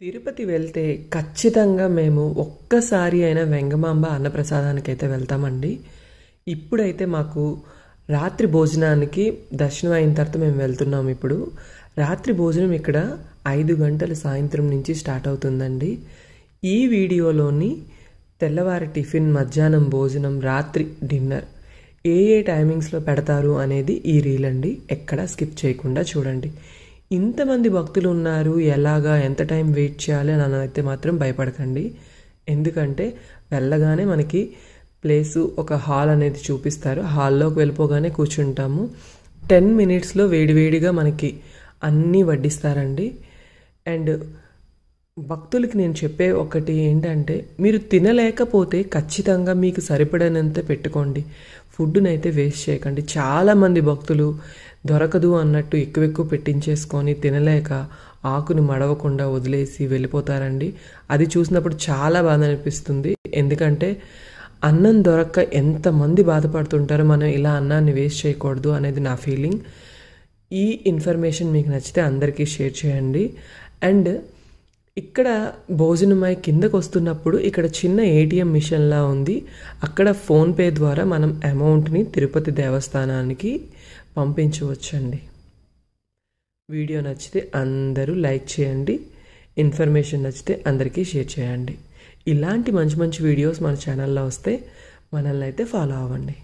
తిరుపతి వెళ్తే ఖచ్చితంగా మేము ఒక్కసారి అయినా వెంగమాంబ అన్నప్రసాదానికైతే వెళ్తామండి. ఇప్పుడైతే మాకు రాత్రి భోజనానికి దర్శనం అయిన తర్వాత మేము వెళ్తున్నాం. ఇప్పుడు రాత్రి భోజనం ఇక్కడ 5 గంటల సాయంత్రం నుంచి స్టార్ట్ అవుతుందండి. ఈ వీడియోలోని తెల్లవారి టిఫిన్, మధ్యాహ్నం భోజనం, రాత్రి డిన్నర్ ఏ టైమింగ్స్లో పెడతారు అనేది ఈ రీల్ అండి. ఎక్కడ స్కిప్ చేయకుండా చూడండి. ఇంతమంది భక్తులు ఉన్నారు, ఎలాగా ఎంత టైం వెయిట్ చేయాలి అని అయితే మాత్రం భయపడకండి. ఎందుకంటే వెళ్ళగానే మనకి ప్లేసు ఒక హాల్ అనేది చూపిస్తారు. హాల్లోకి వెళ్ళిపోగానే కూర్చుంటాము. 10 మినిట్స్లో వేడివేడిగా మనకి అన్నీ వడ్డిస్తారండి. అండ్ భక్తులకి నేను చెప్పే ఒకటి ఏంటంటే, మీరు తినలేకపోతే ఖచ్చితంగా మీకు సరిపడినంత పెట్టుకోండి. ఫుడ్నైతే వేస్ట్ చేయకండి. చాలామంది భక్తులు దొరకదు అన్నట్టు ఎక్కువ పెట్టించేసుకొని తినలేక ఆకుని మడవకుండా వదిలేసి వెళ్ళిపోతారండి. అది చూసినప్పుడు చాలా బాధ అనిపిస్తుంది. ఎందుకంటే అన్నం దొరక్క ఎంతమంది బాధపడుతుంటారో, మనం ఇలా అన్నాన్ని వేస్ట్ చేయకూడదు అనేది నా ఫీలింగ్. ఈ ఇన్ఫర్మేషన్ మీకు నచ్చితే అందరికీ షేర్ చేయండి. అండ్ ఇక్కడ భోజనమై కిందకు వస్తున్నప్పుడు ఇక్కడ చిన్న ఏటీఎం మిషన్లా ఉంది. అక్కడ ఫోన్పే ద్వారా మనం అమౌంట్ని తిరుపతి దేవస్థానానికి పంపించవచ్చండి. వీడియో నచ్చితే అందరూ లైక్ చేయండి. ఇన్ఫర్మేషన్ నచ్చితే అందరికీ షేర్ చేయండి. ఇలాంటి మంచి మంచి వీడియోస్ మన ఛానల్లో వస్తే మనల్ని అయితే ఫాలో అవ్వండి.